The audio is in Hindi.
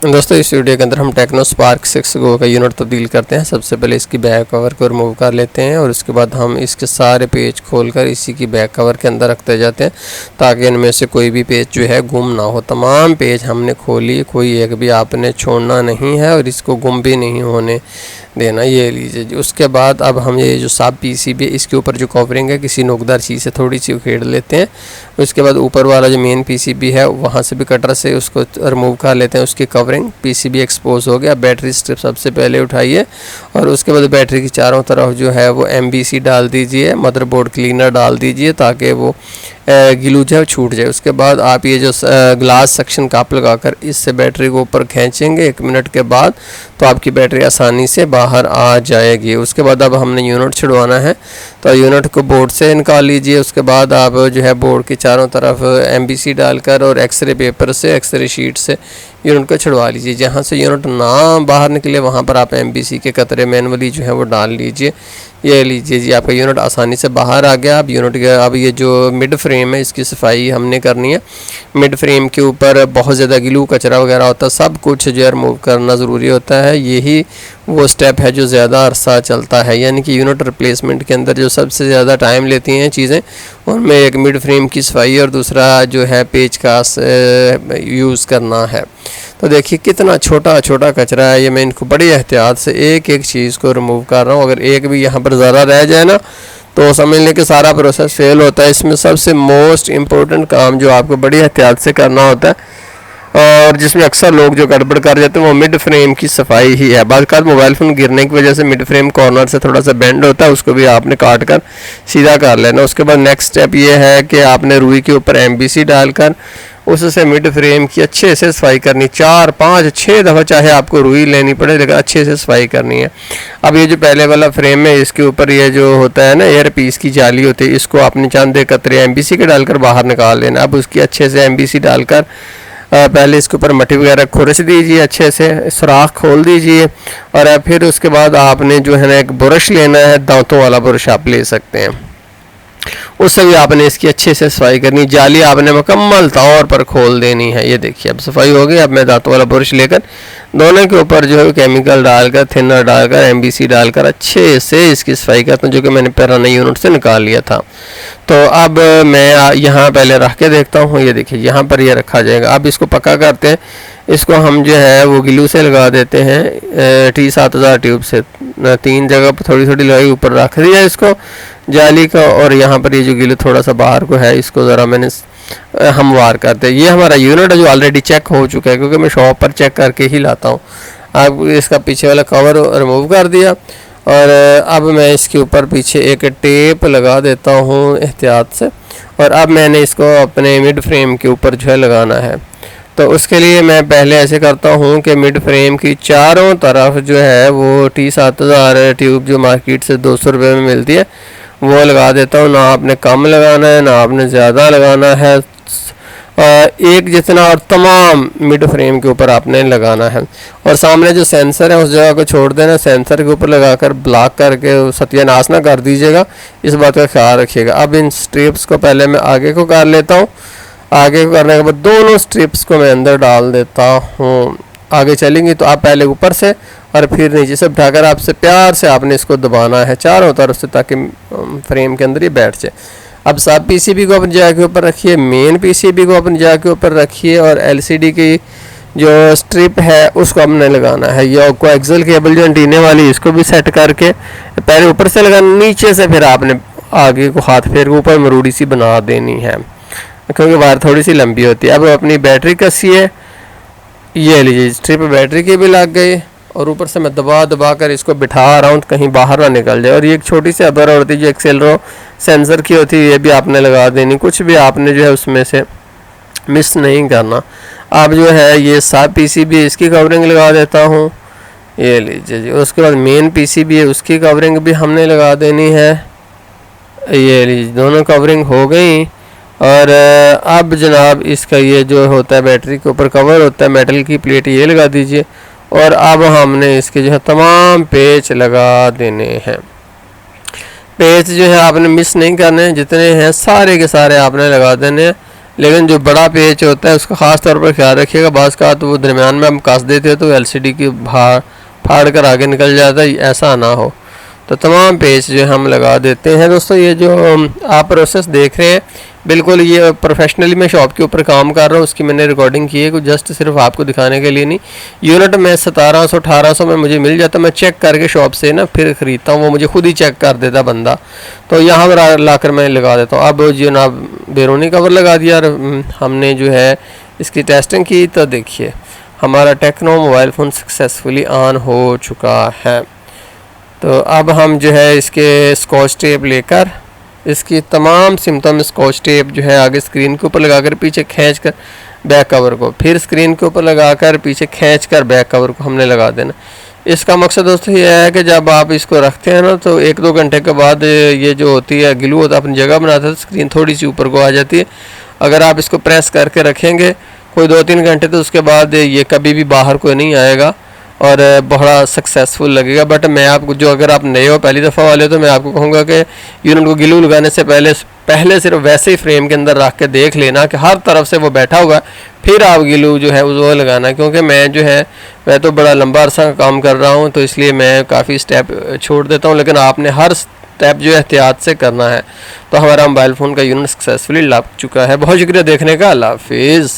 दोस्तों इस वीडियो के अंदर हम टेक्नो स्पार्क 6 गो का यूनिट तब्दील करते हैं। सबसे पहले इसकी बैक कवर को रिमूव कर लेते हैं और उसके बाद हम इसके सारे पेज खोलकर इसी की बैक कवर के अंदर रखते जाते हैं ताकि इनमें से कोई भी पेज जो है गुम ना हो। तमाम पेज हमने खोली, कोई एक भी आपने छोड़ना नहीं है और इसको गुम भी नहीं होने देना। ये लीजिए जी। उसके बाद अब हम ये जो साब पीसीबी इसके ऊपर जो कवरिंग है किसी नोकदार चीज़ से थोड़ी सी उखेड़ लेते हैं। उसके बाद ऊपर वाला जो मेन पीसीबी है वहाँ से भी कटर से उसको रिमूव कर लेते हैं। उसकी कवरिंग पीसीबी एक्सपोज हो गया। बैटरी स्ट्रिप सबसे पहले उठाइए और उसके बाद बैटरी की चारों तरफ जो है वो एमबीसी डाल दीजिए, मदरबोर्ड क्लीनर डाल दीजिए ताकि वो गिलू जो है छूट जाए। उसके बाद आप ये जो ग्लास सेक्शन काप लगाकर इससे बैटरी को ऊपर खींचेंगे 1 मिनट के बाद तो आपकी बैटरी आसानी से बाहर आ जाएगी। उसके बाद अब हमने यूनिट छुड़वाना है तो यूनिट को बोर्ड से निकाल लीजिए। उसके बाद आप जो है बोर्ड के चारों तरफ एमबीसी डालकर और एक्सरे पेपर से, एक्सरे शीट से यूनिट को छुड़वा लीजिए। जहाँ से यूनिट ना बाहर निकले वहाँ पर आप एमबीसी के कतरे मैनुअली जो है वो डाल लीजिए। ये लीजिए जी, आपका यूनिट आसानी से बाहर आ गया। अब यूनिट के अब ये जो मिड फ्रेम है इसकी सफाई हमने करनी है। मिड फ्रेम के ऊपर बहुत ज़्यादा गिलू कचरा वगैरह होता है, सब कुछ जो है रिमूव करना ज़रूरी होता है। यही वो स्टेप है जो ज़्यादा अरसा चलता है, यानी कि यूनिट रिप्लेसमेंट के अंदर जो सबसे ज़्यादा टाइम लेती हैं चीज़ें उनमें एक मिड फ्रेम की सफाई और दूसरा जो है पेच का यूज़ करना है। तो देखिए कितना छोटा छोटा कचरा है। ये मैं इनको बड़ी एहतियात से एक एक चीज़ को रिमूव कर रहा हूँ। अगर एक भी यहाँ पर ज़रा रह जाए ना तो समझ लें कि सारा प्रोसेस फेल होता है। इसमें सबसे मोस्ट इम्पोर्टेंट काम जो आपको बड़ी एहतियात से करना होता है और जिसमें अक्सर लोग जो गड़बड़ कर जाते हैं वो मिड फ्रेम की सफाई ही है। बाद मोबाइल फ़ोन गिरने की वजह से मिड फ्रेम कॉर्नर से थोड़ा सा बेंड होता है, उसको भी आपने काट कर सीधा कर लेना। उसके बाद नेक्स्ट स्टेप ये है कि आपने रुई के ऊपर एमबीसी डालकर उससे मिड फ्रेम की अच्छे से सफाई करनी। 4, 5, 6 दफ़ा चाहे आपको रुई लेनी पड़े लेकिन अच्छे से सफाई करनी है। अब ये जो पहले वाला फ्रेम है इसके ऊपर ये जो होता है ना एयर पीस की जाली होती है, इसको आपने चंद कतरे एमबीसी के डालकर बाहर निकाल लेना। अब उसकी अच्छे से एमबीसी डालकर पहले इसके ऊपर मट्टी वगैरह खुरस दीजिए, अच्छे से सुराख खोल दीजिए और फिर उसके बाद आपने जो है ना एक ब्रश लेना है, दांतों वाला ब्रश आप ले सकते हैं, उससे भी आपने इसकी अच्छे से सफाई करनी। जाली आपने मुकम्मल तौर पर खोल देनी है। ये देखिए अब सफाई हो गई। अब मैं दांतों वाला ब्रश लेकर दोनों के ऊपर जो है केमिकल डालकर, थिनर डालकर, एमबीसी डालकर अच्छे से इसकी सफाई करता हूँ, जो कि मैंने पुराने यूनिट से निकाल लिया था। तो अब मैं यहाँ पहले रख के देखता हूँ। ये देखिए यहाँ पर ये रखा जाएगा। अब इसको पक्का करते हैं। इसको हम जो है वो गिलू से लगा देते हैं T7000 ट्यूब से। 3 जगह पर थोड़ी थोड़ी लगाई, ऊपर रख दिया इसको जाली का और यहाँ पर ये जो गिलू थोड़ा सा बाहर को है इसको ज़रा मैंने हमवार करते हैं। ये हमारा यूनिट है जो ऑलरेडी चेक हो चुका है क्योंकि मैं शॉप पर चेक करके ही लाता हूँ। अब इसका पीछे वाला कवर रिमूव कर दिया और अब मैं इसके ऊपर पीछे एक टेप लगा देता हूँ एहतियात से और अब मैंने इसको अपने मिड फ्रेम के ऊपर जो है लगाना है। तो उसके लिए मैं पहले ऐसे करता हूँ कि मिड फ्रेम की चारों तरफ जो है वो T7000 ट्यूब जो मार्केट से 200 रुपये में मिलती है वो लगा देता हूँ। ना आपने कम लगाना है ना आपने ज़्यादा लगाना है, एक जितना और तमाम मिड फ्रेम के ऊपर आपने लगाना है। और सामने जो सेंसर है उस जगह को छोड़ देना, सेंसर के ऊपर लगाकर ब्लॉक करके सत्यानाश ना कर दीजिएगा, इस बात का ख्याल रखिएगा। अब इन स्ट्रिप्स को पहले मैं आगे को कर लेता हूँ। आगे को करने के बाद दोनों स्ट्रिप्स को मैं अंदर डाल देता हूँ। आगे चलेंगी तो आप पहले ऊपर से और फिर नीचे से उठाकर आपसे प्यार से आपने इसको दबाना है चारों तरफ से ताकि फ्रेम के अंदर ये बैठ जाए। अब सब पीसीबी को अपनी जगह के ऊपर रखिए, मेन पीसीबी को अपनी जगह के ऊपर रखिए और एलसीडी की जो स्ट्रिप है उसको हमने लगाना है। ये कोएक्सियल केबल जो एंटीने वाली इसको भी सेट करके पहले ऊपर से लगाना, नीचे से फिर आपने आगे को हाथ फेर के ऊपर मरूड़ी सी बना देनी है क्योंकि वायर थोड़ी सी लंबी होती है। अब अपनी बैटरी कसिए। ये लीजिए स्ट्रिप बैटरी की भी लग गई और ऊपर से मैं दबा दबा कर इसको बिठा रहा हूँ कहीं बाहर ना निकल जाए। और ये एक छोटी सी अबर होती है जो एक्सेलरो सेंसर की होती है, ये भी आपने लगा देनी। कुछ भी आपने जो है उसमें से मिस नहीं करना। अब जो है ये सब पीसीबी इसकी कवरिंग लगा देता हूँ। ये लीजिए जी। उसके बाद मेन पीसीबी है उसकी कवरिंग भी हमने लगा देनी है। ये लीजिए दोनों कवरिंग हो गई। और अब जनाब इसका ये जो होता है बैटरी के ऊपर कवर होता है मेटल की प्लेट, ये लगा दीजिए। और अब हमने इसके जो है तमाम पेच लगा देने हैं। पेच जो है आपने मिस नहीं करने, जितने हैं सारे के सारे आपने लगा देने हैं। लेकिन जो बड़ा पेच होता है उसका ख़ास तौर पर ख्याल रखिएगा। बाज़ का तो वो दरमियान में हम कस देते हैं तो एलसीडी की फाड़ कर आगे निकल जाता है, ऐसा ना हो। तो तमाम पेच जो हम लगा देते हैं। दोस्तों ये जो आप प्रोसेस देख रहे हैं बिल्कुल ये प्रोफेशनली मैं शॉप के ऊपर काम कर रहा हूँ, उसकी मैंने रिकॉर्डिंग की है, कुछ जस्ट सिर्फ आपको दिखाने के लिए नहीं। यूनिट में 1700-1800 में मुझे मिल जाता, मैं चेक करके शॉप से ना फिर ख़रीदता हूँ, वो मुझे खुद ही चेक कर देता बंदा, तो यहाँ पर लाकर मैं लगा देता हूँ। अब जो ना बैरूनी कवर लगा दिया और हमने जो है इसकी टेस्टिंग की, तो देखिए हमारा Tecno mobile phone successfully on हो चुका है। तो अब हम जो है इसके स्कॉच टेप लेकर इसकी तमाम सिमतों में स्कॉच टेप जो है आगे स्क्रीन के ऊपर लगाकर पीछे खींचकर बैक कवर को, फिर स्क्रीन के ऊपर लगाकर पीछे खींचकर बैक कवर को हमने लगा देना। इसका मकसद दोस्तों ये है कि जब आप इसको रखते हैं ना तो 1-2 घंटे के बाद ये जो होती है ग्लू होता है अपनी जगह बनाता है, तो स्क्रीन थोड़ी सी ऊपर को आ जाती है। अगर आप इसको प्रेस करके रखेंगे कोई 2-3 घंटे तो उसके बाद ये कभी भी बाहर कोई नहीं आएगा और बड़ा सक्सेसफुल लगेगा। बट मैं आपको जो अगर आप नए हो पहली दफ़ा वाले हो तो मैं आपको कहूँगा कि यूनिट को ग्लू लगाने से पहले सिर्फ वैसे ही फ्रेम के अंदर रख के देख लेना कि हर तरफ से वो बैठा हुआ है, फिर आप ग्लू जो है वो लगाना। क्योंकि मैं जो है मैं तो बड़ा लंबा अरसा काम कर रहा हूँ तो इसलिए मैं काफ़ी स्टेप छोड़ देता हूँ, लेकिन आपने हर स्टेप जो है एहतियात से करना है। तो हमारा मोबाइल फ़ोन का यूनिट सक्सेसफुली लग चुका है। बहुत शुक्रिया देखने का, अल्लाह हाफिज़।